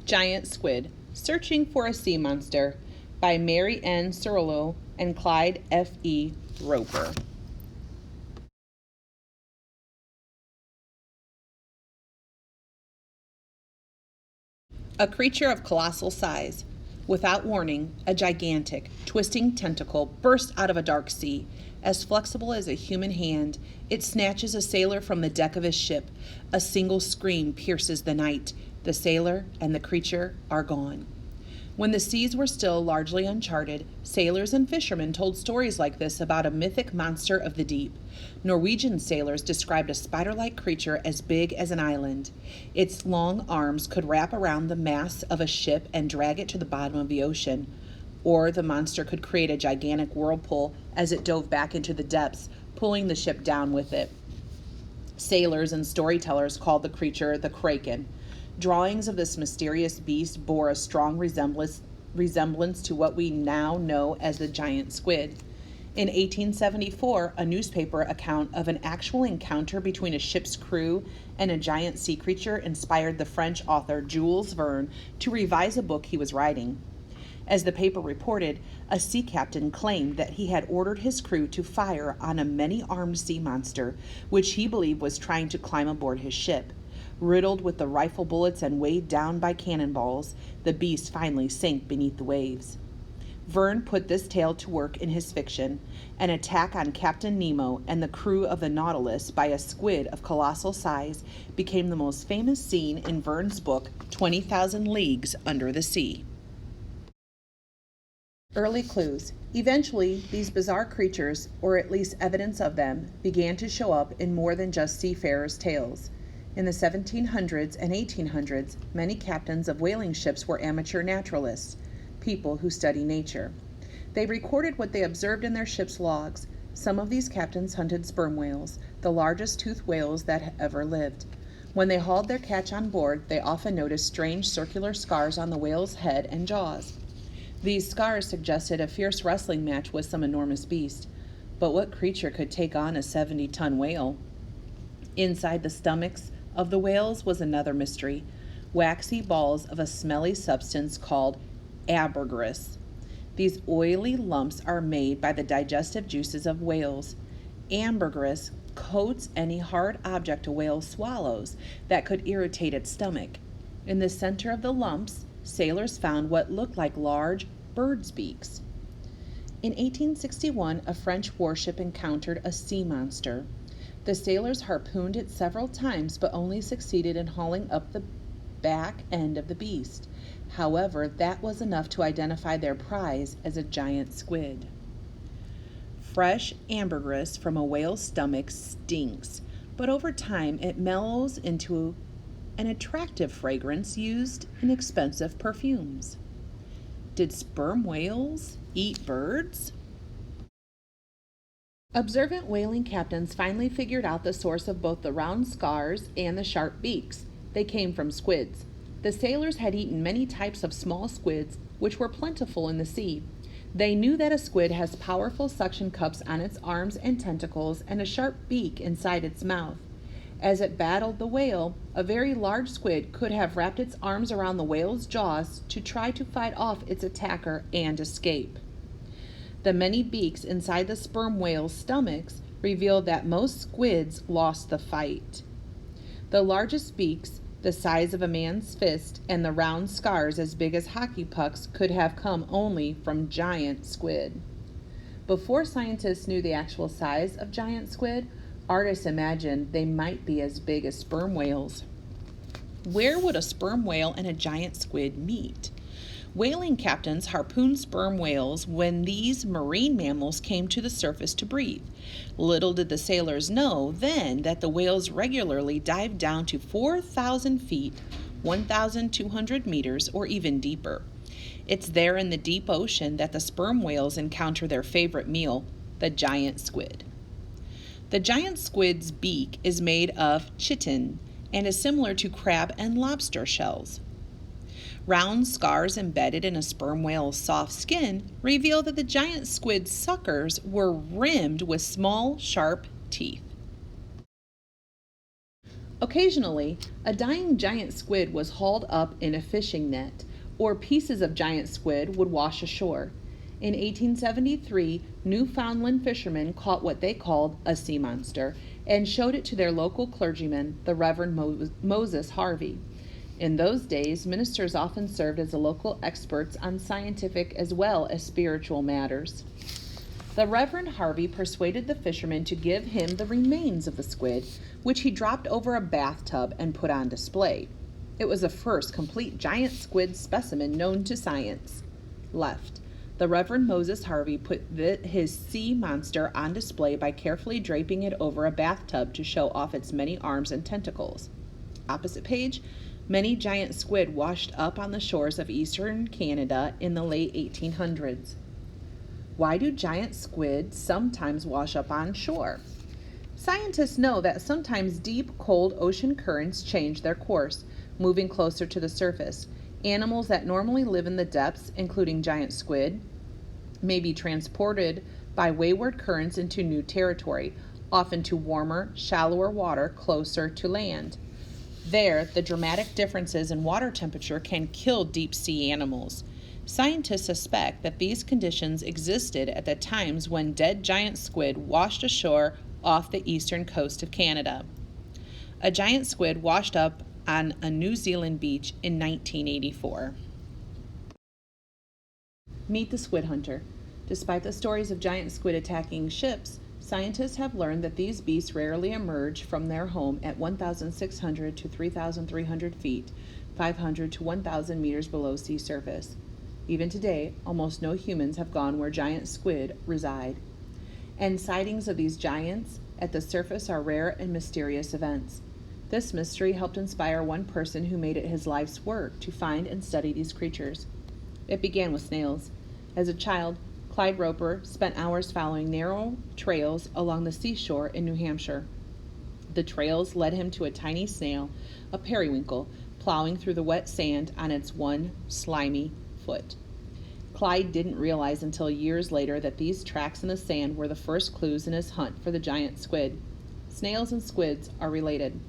Giant Squid, Searching for a Sea Monster by Mary N. Cirillo and Clyde F. E. Roper. A creature of colossal size. Without warning, a gigantic, twisting tentacle burst out of a dark sea. As flexible as a human hand, it snatches a sailor from the deck of his ship. A single scream pierces the night. The sailor and the creature are gone. When the seas were still largely uncharted, sailors and fishermen told stories like this about a mythic monster of the deep. Norwegian sailors described a spider-like creature as big as an island. Its long arms could wrap around the mast of a ship and drag it to the bottom of the ocean. Or the monster could create a gigantic whirlpool as it dove back into the depths, pulling the ship down with it. Sailors and storytellers called the creature the Kraken. Drawings of this mysterious beast bore a strong resemblance to what we now know as the giant squid. In 1874, a newspaper account of an actual encounter between a ship's crew and a giant sea creature inspired the French author Jules Verne to revise a book he was writing. As the paper reported, a sea captain claimed that he had ordered his crew to fire on a many-armed sea monster, which he believed was trying to climb aboard his ship. Riddled with the rifle bullets and weighed down by cannonballs, the beast finally sank beneath the waves. Verne put this tale to work in his fiction. An attack on Captain Nemo and the crew of the Nautilus by a squid of colossal size became the most famous scene in Verne's book, 20,000 Leagues Under the Sea. Early clues. Eventually, these bizarre creatures, or at least evidence of them, began to show up in more than just seafarers' tales. In the 1700s and 1800s, many captains of whaling ships were amateur naturalists, people who study nature. They recorded what they observed in their ship's logs. Some of these captains hunted sperm whales, the largest toothed whales that ever lived. When they hauled their catch on board, they often noticed strange circular scars on the whale's head and jaws. These scars suggested a fierce wrestling match with some enormous beast. But what creature could take on a 70-ton whale? Inside the stomachs of the whales was another mystery, waxy balls of a smelly substance called ambergris. These oily lumps are made by the digestive juices of whales. Ambergris coats any hard object a whale swallows that could irritate its stomach. In the center of the lumps, sailors found what looked like large birds' beaks. In 1861, a French warship encountered a sea monster. The sailors harpooned it several times but only succeeded in hauling up the back end of the beast. However, that was enough to identify their prize as a giant squid. Fresh ambergris from a whale's stomach stinks, but over time it mellows into an attractive fragrance used in expensive perfumes. Did sperm whales eat birds? Observant whaling captains finally figured out the source of both the round scars and the sharp beaks. They came from squids. The sailors had eaten many types of small squids, which were plentiful in the sea. They knew that a squid has powerful suction cups on its arms and tentacles and a sharp beak inside its mouth. As it battled the whale, a very large squid could have wrapped its arms around the whale's jaws to try to fight off its attacker and escape. The many beaks inside the sperm whales' stomachs revealed that most squids lost the fight. The largest beaks, the size of a man's fist, and the round scars as big as hockey pucks could have come only from giant squid. Before scientists knew the actual size of giant squid, artists imagined they might be as big as sperm whales. Where would a sperm whale and a giant squid meet? Whaling captains harpooned sperm whales when these marine mammals came to the surface to breathe. Little did the sailors know then that the whales regularly dived down to 4,000 feet, 1,200 meters, or even deeper. It's there in the deep ocean that the sperm whales encounter their favorite meal, the giant squid. The giant squid's beak is made of chitin and is similar to crab and lobster shells. Round scars embedded in a sperm whale's soft skin reveal that the giant squid's suckers were rimmed with small, sharp teeth. Occasionally, a dying giant squid was hauled up in a fishing net, or pieces of giant squid would wash ashore. In 1873, Newfoundland fishermen caught what they called a sea monster and showed it to their local clergyman, the Reverend Moses Harvey. In those days, ministers often served as the local experts on scientific as well as spiritual matters. The Reverend Harvey persuaded the fisherman to give him the remains of the squid, which he dropped over a bathtub and put on display. It was the first complete giant squid specimen known to science. Left. The Reverend Moses Harvey put his sea monster on display by carefully draping it over a bathtub to show off its many arms and tentacles. Opposite page, many giant squid washed up on the shores of eastern Canada in the late 1800s. Why do giant squid sometimes wash up on shore? Scientists know that sometimes deep, cold ocean currents change their course, moving closer to the surface. Animals that normally live in the depths, including giant squid, may be transported by wayward currents into new territory, often to warmer, shallower water closer to land. There, the dramatic differences in water temperature can kill deep sea animals. Scientists suspect that these conditions existed at the times when dead giant squid washed ashore off the eastern coast of Canada. A giant squid washed up on a New Zealand beach in 1984. Meet the squid hunter. Despite the stories of giant squid attacking ships, scientists have learned that these beasts rarely emerge from their home at 1,600 to 3,300 feet, 500 to 1,000 meters below sea surface. Even today, almost no humans have gone where giant squid reside. And sightings of these giants at the surface are rare and mysterious events. This mystery helped inspire one person who made it his life's work to find and study these creatures. It began with snails. As a child, Clyde Roper spent hours following narrow trails along the seashore in New Hampshire. The trails led him to a tiny snail, a periwinkle, plowing through the wet sand on its one slimy foot. Clyde didn't realize until years later that these tracks in the sand were the first clues in his hunt for the giant squid. Snails and squids are related.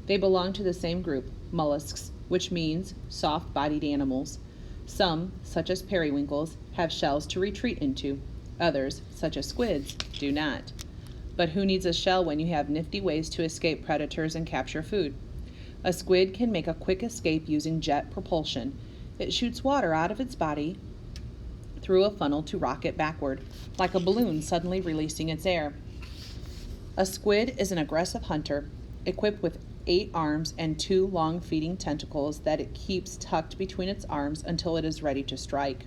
They belong to the same group, mollusks, which means soft-bodied animals. Some, such as periwinkles, have shells to retreat into. Others, such as squids, do not. But who needs a shell when you have nifty ways to escape predators and capture food? A squid can make a quick escape using jet propulsion. It shoots water out of its body through a funnel to rocket backward, like a balloon suddenly releasing its air. A squid is an aggressive hunter, equipped with 8 arms and 2 long feeding tentacles that it keeps tucked between its arms until it is ready to strike.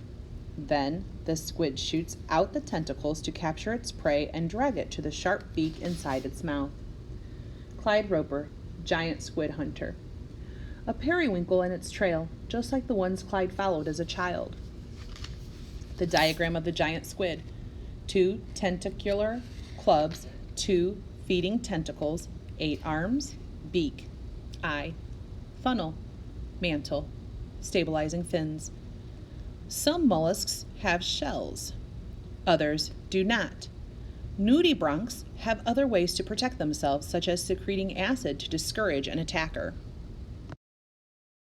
Then, the squid shoots out the tentacles to capture its prey and drag it to the sharp beak inside its mouth. Clyde Roper, giant squid hunter. A periwinkle in its trail, just like the ones Clyde followed as a child. The diagram of the giant squid. 2 tentacular clubs, 2 feeding tentacles, 8 arms, beak, eye, funnel, mantle, stabilizing fins. Some mollusks have shells. Others do not. Nudibranchs have other ways to protect themselves, such as secreting acid to discourage an attacker.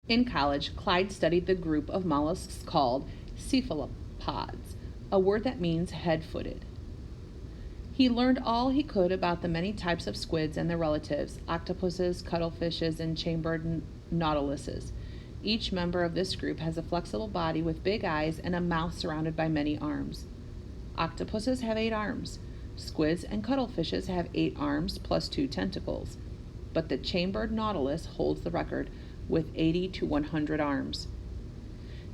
In college, Clyde studied the group of mollusks called cephalopods, a word that means head-footed. He learned all he could about the many types of squids and their relatives, octopuses, cuttlefishes, and chambered nautiluses. Each member of this group has a flexible body with big eyes and a mouth surrounded by many arms. Octopuses have 8 arms. Squids and cuttlefishes have 8 arms plus 2 tentacles. But the chambered nautilus holds the record with 80 to 100 arms.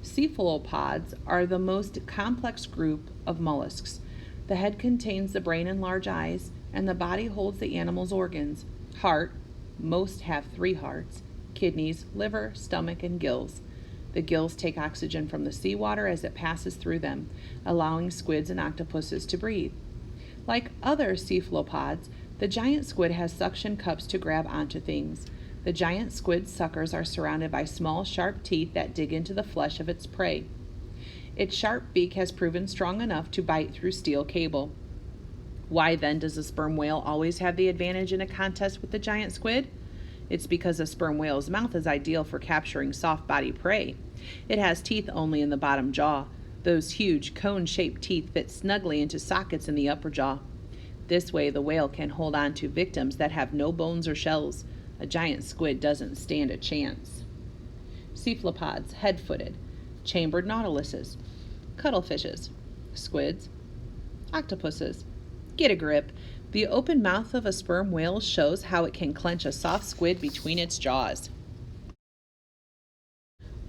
Cephalopods are the most complex group of mollusks. The head contains the brain and large eyes, and the body holds the animal's organs. Heart, most have 3 hearts, kidneys, liver, stomach, and gills. The gills take oxygen from the seawater as it passes through them, allowing squids and octopuses to breathe. Like other cephalopods, the giant squid has suction cups to grab onto things. The giant squid's suckers are surrounded by small, sharp teeth that dig into the flesh of its prey. Its sharp beak has proven strong enough to bite through steel cable. Why then does the sperm whale always have the advantage in a contest with the giant squid? It's because a sperm whale's mouth is ideal for capturing soft body prey. It has teeth only in the bottom jaw. Those huge cone-shaped teeth fit snugly into sockets in the upper jaw. This way, the whale can hold on to victims that have no bones or shells. A giant squid doesn't stand a chance. Cephalopods, head-footed, chambered nautiluses, cuttlefishes, squids, octopuses. Get a grip. The open mouth of a sperm whale shows how it can clench a soft squid between its jaws.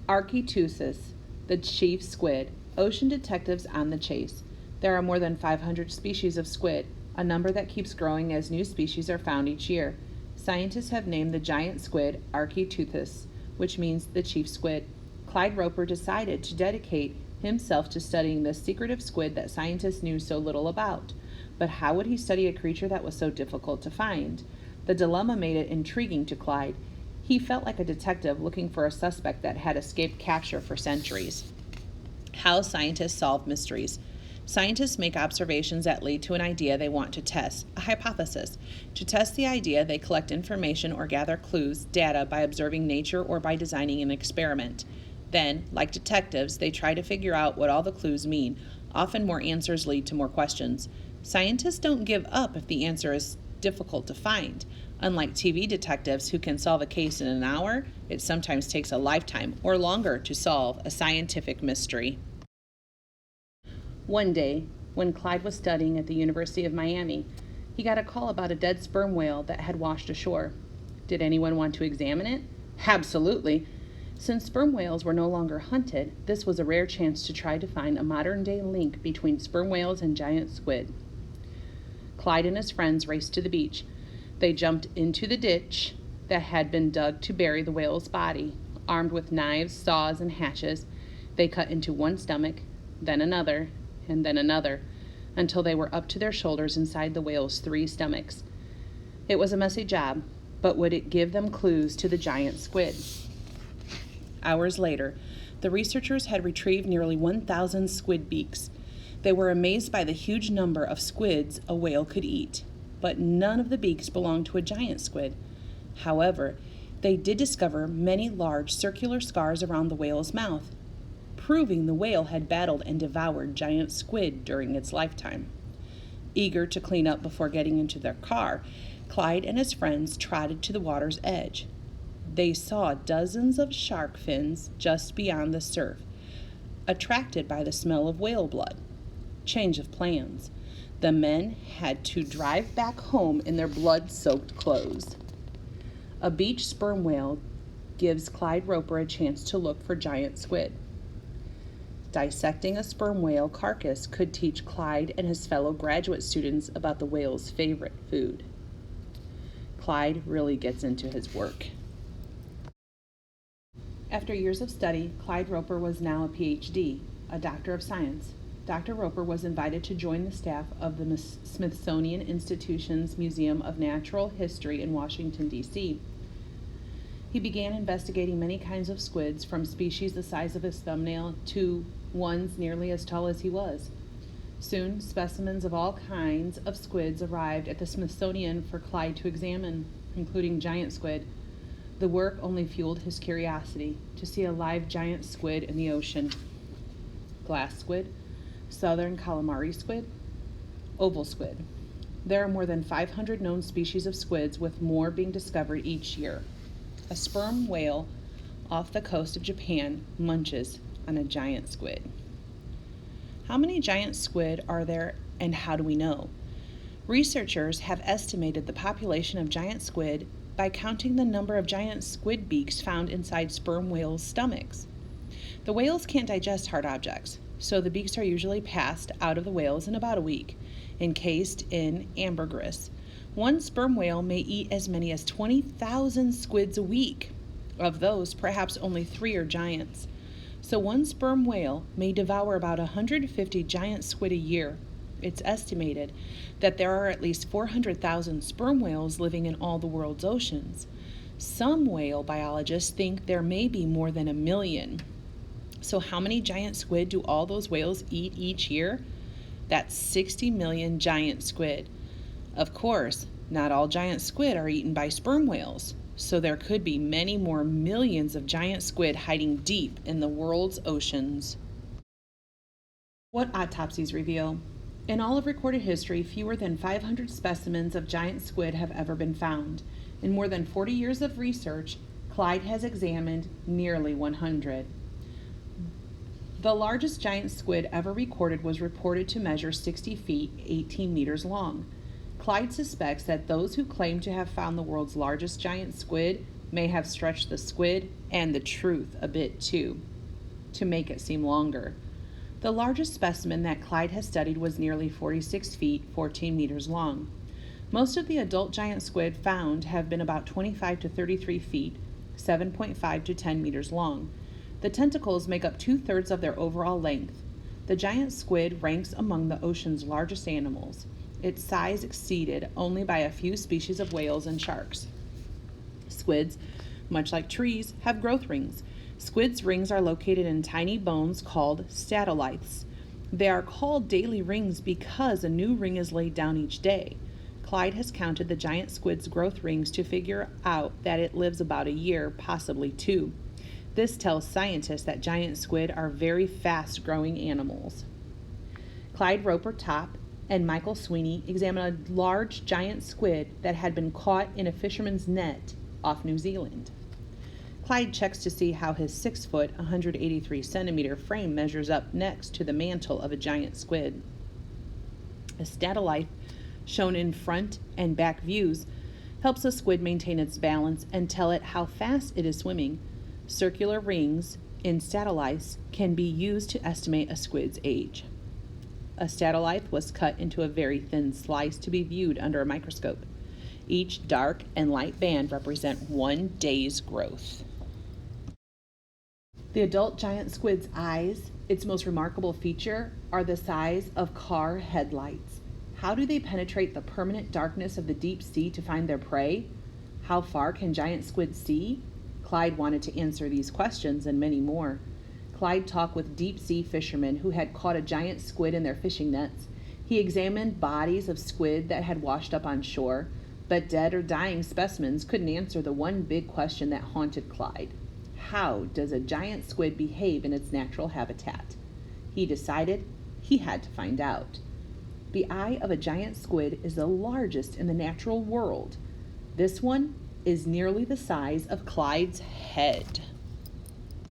Architeuthis, the chief squid. Ocean detectives on the chase. There are more than 500 species of squid, a number that keeps growing as new species are found each year. Scientists have named the giant squid Architeuthis, which means the chief squid. Clyde Roper decided to dedicate himself to studying this secretive squid that scientists knew so little about. But how would he study a creature that was so difficult to find? The dilemma made it intriguing to Clyde. He felt like a detective looking for a suspect that had escaped capture for centuries. How scientists solve mysteries. Scientists make observations that lead to an idea they want to test, a hypothesis. To test the idea, they collect information or gather clues, data by observing nature or by designing an experiment. Then, like detectives, they try to figure out what all the clues mean. Often more answers lead to more questions. Scientists don't give up if the answer is difficult to find. Unlike TV detectives who can solve a case in an hour, it sometimes takes a lifetime or longer to solve a scientific mystery. One day, when Clyde was studying at the University of Miami, he got a call about a dead sperm whale that had washed ashore. Did anyone want to examine it? Absolutely. Since sperm whales were no longer hunted, this was a rare chance to try to find a modern-day link between sperm whales and giant squid. Clyde and his friends raced to the beach. They jumped into the ditch that had been dug to bury the whale's body. Armed with knives, saws, and hatches, they cut into one stomach, then another, and then another, until they were up to their shoulders inside the whale's 3 stomachs. It was a messy job, but would it give them clues to the giant squid? Hours later, the researchers had retrieved nearly 1,000 squid beaks. They were amazed by the huge number of squids a whale could eat, but none of the beaks belonged to a giant squid. However, they did discover many large circular scars around the whale's mouth, proving the whale had battled and devoured giant squid during its lifetime. Eager to clean up before getting into their car, Clyde and his friends trotted to the water's edge. They saw dozens of shark fins just beyond the surf, attracted by the smell of whale blood. Change of plans. The men had to drive back home in their blood-soaked clothes. A beach sperm whale gives Clyde Roper a chance to look for giant squid. Dissecting a sperm whale carcass could teach Clyde and his fellow graduate students about the whale's favorite food. Clyde really gets into his work. After years of study, Clyde Roper was now a PhD, a doctor of science. Dr. Roper was invited to join the staff of the Smithsonian Institution's Museum of Natural History in Washington, D.C. He began investigating many kinds of squids, from species the size of his thumbnail to ones nearly as tall as he was. Soon, specimens of all kinds of squids arrived at the Smithsonian for Clyde to examine, including giant squid. The work only fueled his curiosity to see a live giant squid in the ocean. Glass squid, southern calamari squid, oval squid. There are more than 500 known species of squids, with more being discovered each year. A sperm whale off the coast of Japan munches on a giant squid. How many giant squid are there, and how do we know? Researchers have estimated the population of giant squid by counting the number of giant squid beaks found inside sperm whales' stomachs. The whales can't digest hard objects, so the beaks are usually passed out of the whales in about a week, encased in ambergris. One sperm whale may eat as many as 20,000 squids a week. Of those, perhaps only 3 are giants. So one sperm whale may devour about 150 giant squid a year. It's estimated that there are at least 400,000 sperm whales living in all the world's oceans. Some whale biologists think there may be more than 1 million. So how many giant squid do all those whales eat each year? That's 60 million giant squid. Of course, not all giant squid are eaten by sperm whales. So there could be many more millions of giant squid hiding deep in the world's oceans. What autopsies reveal? In all of recorded history, fewer than 500 specimens of giant squid have ever been found. In more than 40 years of research, Clyde has examined nearly 100. The largest giant squid ever recorded was reported to measure 60 feet, 18 meters long. Clyde suspects that those who claim to have found the world's largest giant squid may have stretched the squid and the truth a bit too, to make it seem longer. The largest specimen that Clyde has studied was nearly 46 feet, 14 meters long. Most of the adult giant squid found have been about 25 to 33 feet, 7.5 to 10 meters long. The tentacles make up 2/3 of their overall length. The giant squid ranks among the ocean's largest animals. Its size exceeded only by a few species of whales and sharks. Squids, much like trees, have growth rings. Squids' rings are located in tiny bones called statoliths. They are called daily rings because a new ring is laid down each day. Clyde has counted the giant squid's growth rings to figure out that it lives about a year, possibly two. This tells scientists that giant squid are very fast-growing animals. Clyde Roper Top and Michael Sweeney examined a large giant squid that had been caught in a fisherman's net off New Zealand. Clyde checks to see how his 6-foot, 183-centimeter frame measures up next to the mantle of a giant squid. A statolith, shown in front and back views, helps a squid maintain its balance and tell it how fast it is swimming. Circular rings in statoliths can be used to estimate a squid's age. A statolith was cut into a very thin slice to be viewed under a microscope. Each dark and light band represent 1 day's growth. The adult giant squid's eyes, its most remarkable feature, are the size of car headlights. How do they penetrate the permanent darkness of the deep sea to find their prey? How far can giant squid see? Clyde wanted to answer these questions and many more. Clyde talked with deep-sea fishermen who had caught a giant squid in their fishing nets. He examined bodies of squid that had washed up on shore, but dead or dying specimens couldn't answer the one big question that haunted Clyde. How does a giant squid behave in its natural habitat? He decided he had to find out. The eye of a giant squid is the largest in the natural world. This one is nearly the size of Clyde's head.